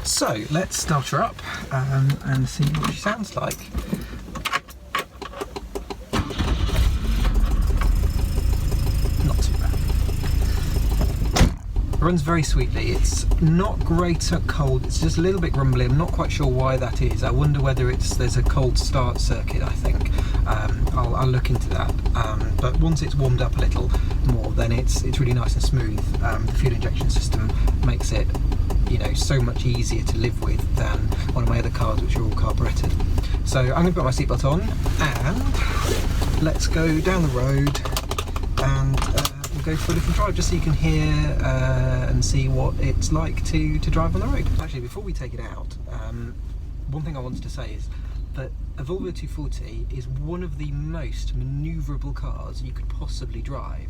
So let's start her up and see what she sounds like. Not too bad. It runs very sweetly. It's not great at cold, it's just a little bit grumbly. I'm not quite sure why that is. I wonder whether there's a cold start circuit, I think. I'll look into that. But once it's warmed up a little more, then it's really nice and smooth. The fuel injection system makes it, you know, so much easier to live with than one of my other cars, which are all carburetted. So I'm going to put my seatbelt on and let's go down the road and we'll go for a little drive just so you can hear and see what it's like to drive on the road. Actually, before we take it out, one thing I wanted to say is that a Volvo 240 is one of the most manoeuvrable cars you could possibly drive.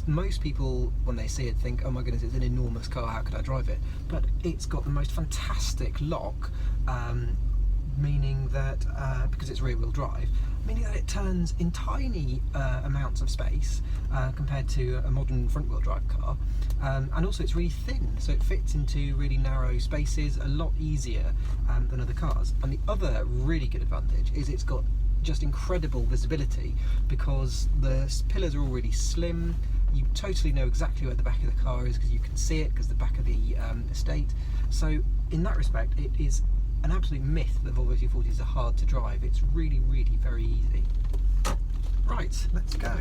Most people, when they see it, think, oh my goodness, it's an enormous car, how could I drive it? But it's got the most fantastic lock, meaning that, because it's rear-wheel drive, meaning that it turns in tiny amounts of space compared to a modern front-wheel drive car. And also it's really thin, so it fits into really narrow spaces a lot easier than other cars. And the other really good advantage is it's got just incredible visibility, because the pillars are all really slim. You totally know exactly where the back of the car is because you can see it, because the back of the estate. So in that respect, it is an absolute myth that Volvo 240s are hard to drive. It's really, really very easy. Right, let's go.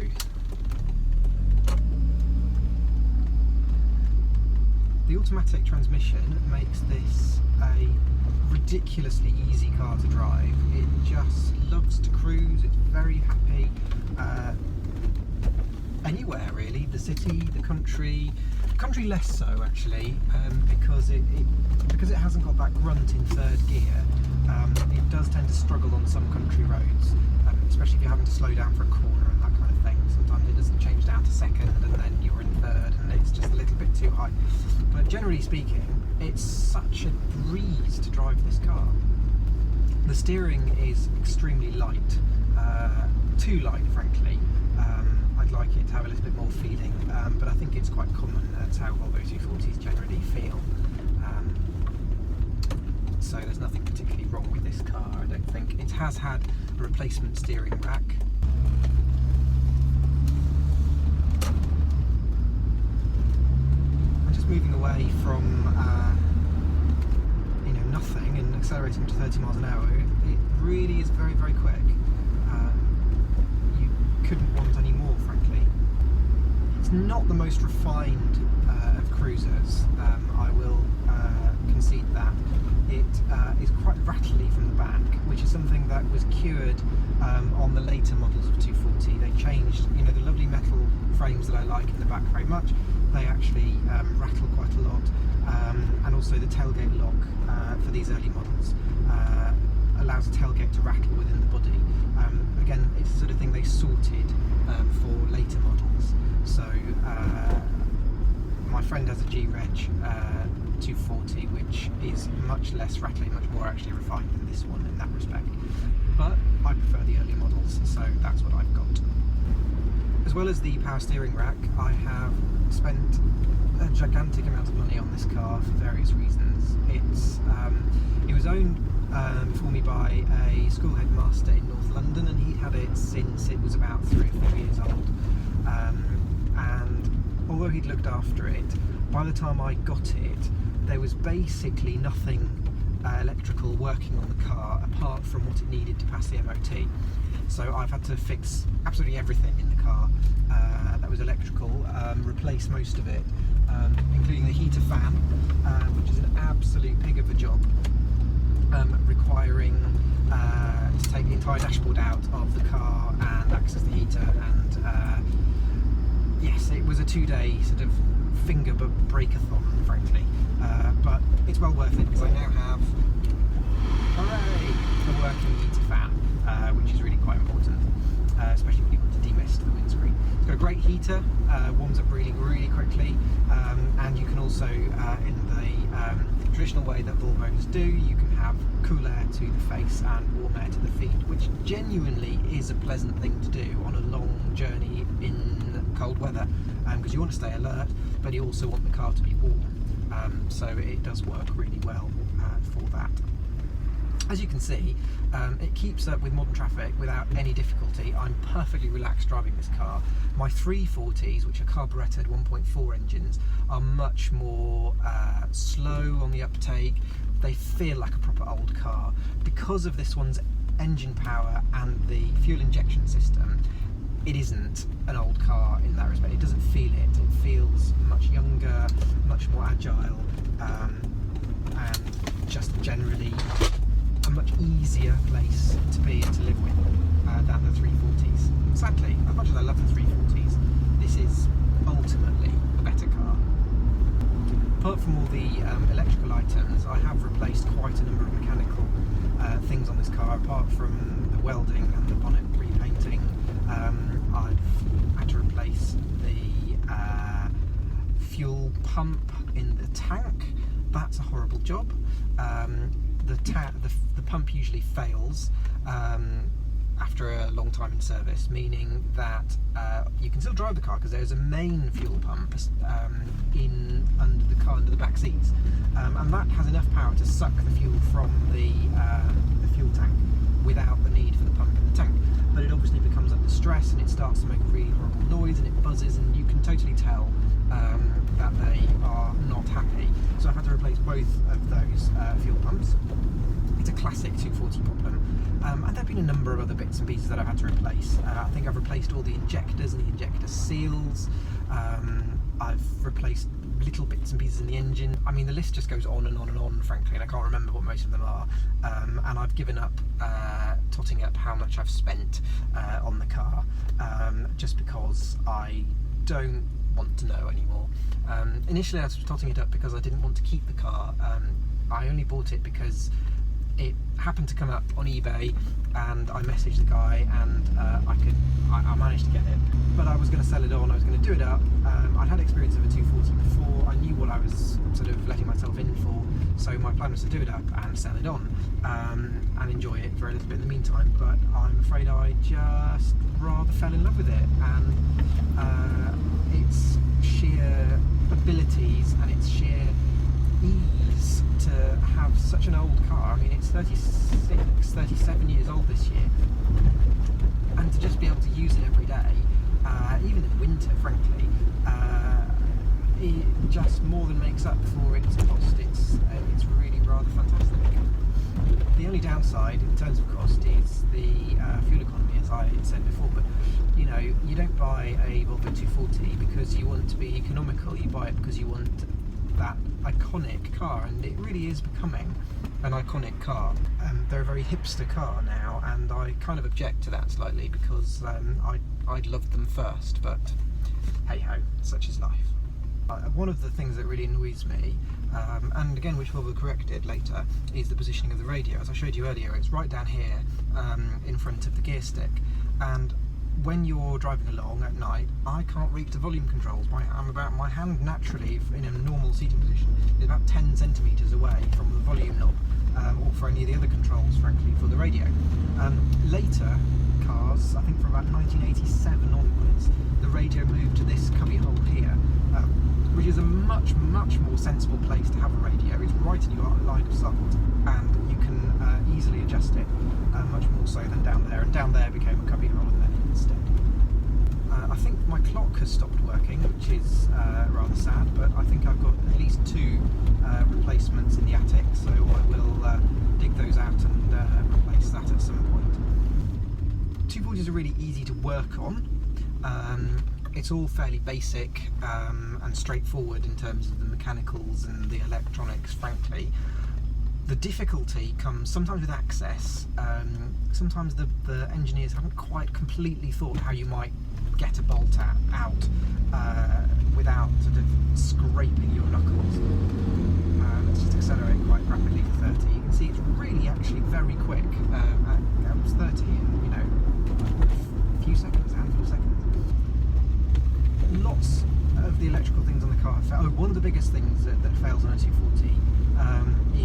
The automatic transmission makes this a ridiculously easy car to drive. It just loves to cruise, it's very happy. Anywhere really, the city, the country less so actually, because it hasn't got that grunt in third gear. It does tend to struggle on some country roads, especially if you're having to slow down for a corner and that kind of thing. Sometimes it doesn't change down to second and then you're in third and it's just a little bit too high. But generally speaking, it's such a breeze to drive this car. The steering is extremely light, too light frankly. I'd like it to have a little bit more feeling, but I think it's quite common. That's how Volvo 240s generally feel. So there's nothing particularly wrong with this car, I don't think. It has had a replacement steering rack. I'm just moving away from you know, nothing and accelerating to 30 miles an hour. It really is very, very quick. You couldn't want any more, frankly. It's not the most refined of cruisers, I will concede that. It is quite rattly from the back, which is something that was cured on the later models of 240. They changed, you know, the lovely metal frames that I like in the back very much. They actually rattle quite a lot, and also the tailgate lock for these early models allows the tailgate to rattle within the body. Again, it's the sort of thing they sorted for later models. So my friend has a G-Reg 240, which is much less rattly, much more actually refined than this one in that respect. But I prefer the early models, so that's what I've got. As well as the power steering rack, I have spent a gigantic amount of money on this car for various reasons. It was owned for me by a school headmaster in North London, and he'd had it since it was about 3 or 4 years old. And although he'd looked after it, by the time I got it, there was basically nothing electrical working on the car apart from what it needed to pass the MOT. So I've had to fix absolutely everything in the car that was electrical, replace most of it, including the heater fan, which is an absolute pig of a job, requiring to take the entire dashboard out of the car and access the heater. And yes, it was a 2-day sort of finger breakathon, frankly, but it's well worth it because I now have, hooray, a working heater fan, which is really quite important, especially when you want to demist the windscreen. It's got a great heater, warms up really, really quickly, and you can also, in the traditional way that Volvos do, you can have cool air to the face and warm air to the feet, which genuinely is a pleasant thing to do on a long journey in cold weather, because you want to stay alert, but you also want the car to be warm. So it does work really well that. As you can see, it keeps up with modern traffic without any difficulty. I'm perfectly relaxed driving this car. My 340s, which are carburetted 1.4 engines, are much more slow on the uptake. They feel like a proper old car. Because of this one's engine power and the fuel injection system, it isn't an old car in that respect. It doesn't feel it. It feels much younger, much more agile, and just generally a much easier place to be and to live with than the 340s. Sadly, as much as I love the 340s, this is ultimately a better car. Apart from all the electrical items, I have replaced quite a number of mechanical things on this car. Apart from the welding and the bonnet repainting, I've had to replace the fuel pump in the tank. That's a horrible job. The pump usually fails after a long time in service, meaning that you can still drive the car because there's a main fuel pump under the back seats, and that has enough power to suck the fuel from the fuel tank without the need for the pump in the tank. But it obviously becomes under stress and it starts to make a really horrible noise and it buzzes, and you can totally tell that they are not happy. So I've had to replace both of those fuel pumps. It's a classic 240 problem, and there have been a number of other bits and pieces that I've had to replace. I think I've replaced all the injectors and the injector seals. I've replaced little bits and pieces in the engine. I mean, the list just goes on and on and on, frankly, and I can't remember what most of them are. And I've given up totting up how much I've spent on the car, just because I don't want to know anymore. Initially I was totting it up because I didn't want to keep the car. I only bought it because it happened to come up on eBay, and I messaged the guy, and I managed to get it. But I was going to sell it on, I was going to do it up. I'd had experience of a 240 before, I knew what I was sort of letting myself in for, so my plan was to do it up and sell it on, and enjoy it for a little bit in the meantime. But I'm afraid I just rather fell in love with it, and its sheer abilities and its sheer ease to have such an old car. I mean, it's 37 years old this year, and to just be able to use it every day, even in winter, frankly, it just more than makes up for its cost. It's really rather fantastic. The only downside in terms of cost is the fuel economy, as I said before, but you know, you don't buy a Volvo 240 because you want to be economical, you buy it because you want that iconic car, and it really is becoming an iconic car. They're a very hipster car now, and I kind of object to that slightly because I'd loved them first, but hey ho, such is life. One of the things that really annoys me, and again which Volvo corrected later, is the positioning of the radio. As I showed you earlier, it's right down here in front of the gear stick, and when you're driving along at night, I can't reach the volume controls. My hand naturally, in a normal seating position, is about 10 centimetres away from the volume knob, or for any of the other controls, frankly, for the radio. Later cars, I think from about 1987 onwards, the radio moved to this cubby hole here, which is a much more sensible place to have a radio. It's right in your line of sight, and you can easily adjust it, much more so than down there, and down there became a cubby hole instead. I think my clock has stopped working, which is rather sad, but I think I've got at least 2 replacements in the attic, so I will dig those out and replace that at some point. 240s are really easy to work on. It's all fairly basic and straightforward in terms of the mechanicals and the electronics, frankly. The difficulty comes sometimes with access. Sometimes the engineers haven't quite completely thought how you might get a bolt out without sort of scraping your knuckles. Let's just accelerate quite rapidly to 30. You can see it's really actually very quick. That was 30 in, you know, a few seconds, a handful of seconds. Lots of the electrical things on the car fail. Oh, one of the biggest things that fails on a 240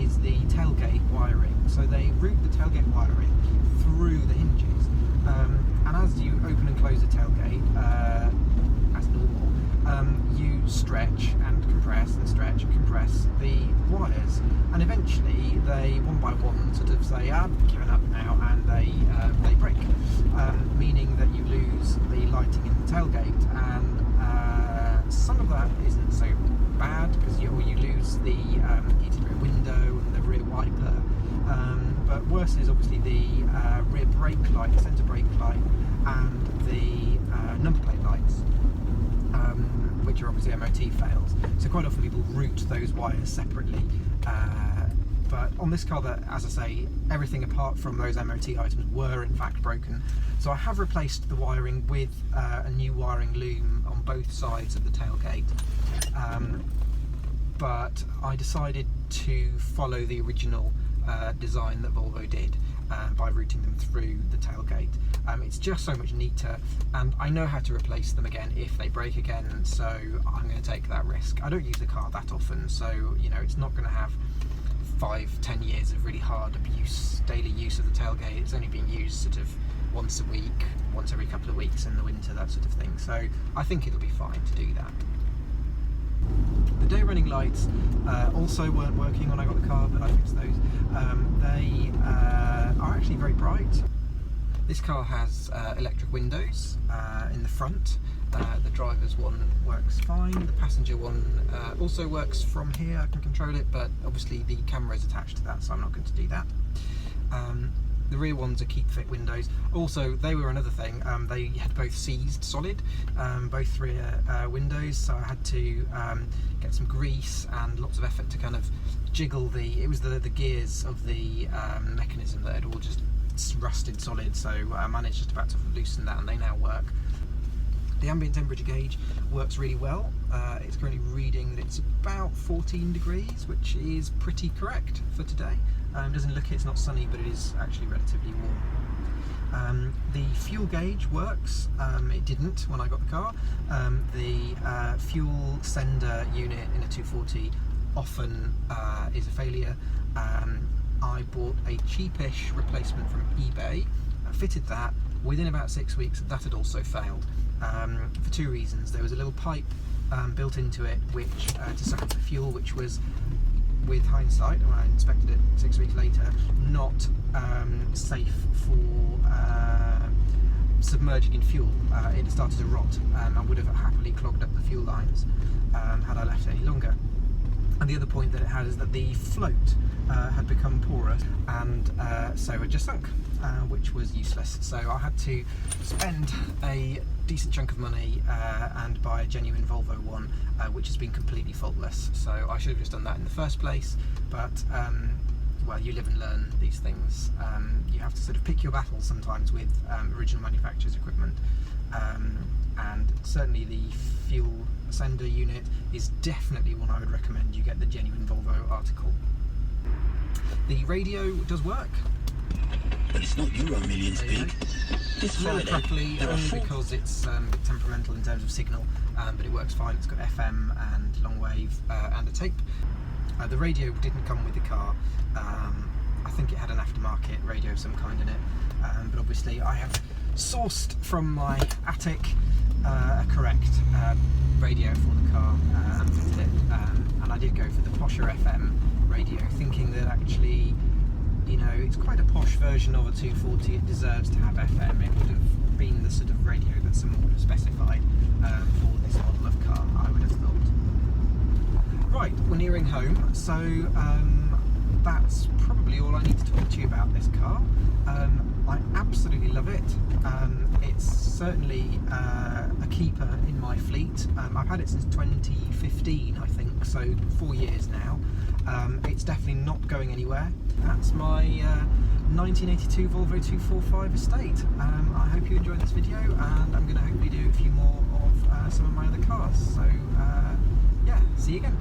is the tailgate wiring. So they route the tailgate wiring through the hinges, and as you open and close the tailgate, as normal, you stretch and compress and stretch and compress the wires, and eventually they one by one sort of say, "I've given up now," and they break, meaning that you lose the lighting in the tailgate, and some of that isn't so bad because you lose the heated rear window and the rear wiper, but worse is obviously the rear brake light, the centre brake light, and the number plate lights, which are obviously MOT fails. So quite often people route those wires separately, but on this car, that, as I say, everything apart from those MOT items were in fact broken. So I have replaced the wiring with a new wiring loom on both sides of the tailgate, but I decided to follow the original design that Volvo did by routing them through the tailgate. It's just so much neater, and I know how to replace them again if they break again, so I'm going to take that risk. I don't use the car that often, so it's not going to have 5-10 years of really hard daily use of the tailgate. It's only being used sort of once a week, once every couple of weeks in the winter, that sort of thing, so I think it'll be fine to do that. The day running lights also weren't working when I got the car, but I fixed those. They are actually very bright. This car has electric windows in the front. The driver's one works fine. The passenger one also works from here. I can control it, but obviously the camera is attached to that, so I'm not going to do that. The rear ones are keep fit windows. Also, they were another thing. They had both seized solid, both rear windows, so I had to get some grease and lots of effort to kind of jiggle the gears of the mechanism that had all just rusted solid, so I managed just about to loosen that, and they now work. The ambient temperature gauge works really well. It's currently reading that it's about 14 degrees, which is pretty correct for today. Doesn't look it's not sunny, but it is actually relatively warm. The fuel gauge works. It didn't when I got the car. The fuel sender unit in a 240 often is a failure. I bought a cheapish replacement from eBay, fitted that. Within about 6 weeks, that had also failed, for two reasons. There was a little pipe built into it which to suck up the fuel, which was, with hindsight, when I inspected it 6 weeks later, not safe for submerging in fuel. It had started to rot, and I would have happily clogged up the fuel lines had I left it any longer. And the other point that it had is that the float had become porous, and so it just sunk, which was useless. So I had to spend a decent chunk of money and buy a genuine Volvo one, which has been completely faultless. So I should have just done that in the first place, but well, you live and learn these things. You have to sort of pick your battles sometimes with original manufacturer's equipment, and certainly the fuel sender unit is definitely one I would recommend you get the genuine Volvo article. The radio does work. But it's not Euro Millions, Pete. This Friday, crackly, only because it's temperamental in terms of signal, but it works fine. It's got FM and long wave and a tape. The radio didn't come with the car. I think it had an aftermarket radio of some kind in it, but obviously I have sourced from my attic a correct radio for the car and fitted it, and I did go for the posher FM radio, thinking that actually, it's quite a posh version of a 240, it deserves to have FM. It would have been the sort of radio that someone would have specified for this model of car, I would have thought. Right, we're nearing home, so that's probably all I need to talk to you about this car. I absolutely love it. It's certainly a keeper in my fleet. I've had it since 2015, I think, so 4 years now. It's definitely not going anywhere. That's my 1982 Volvo 245 estate. I hope you enjoyed this video, and I'm going to hopefully do a few more of some of my other cars. So yeah, see you again.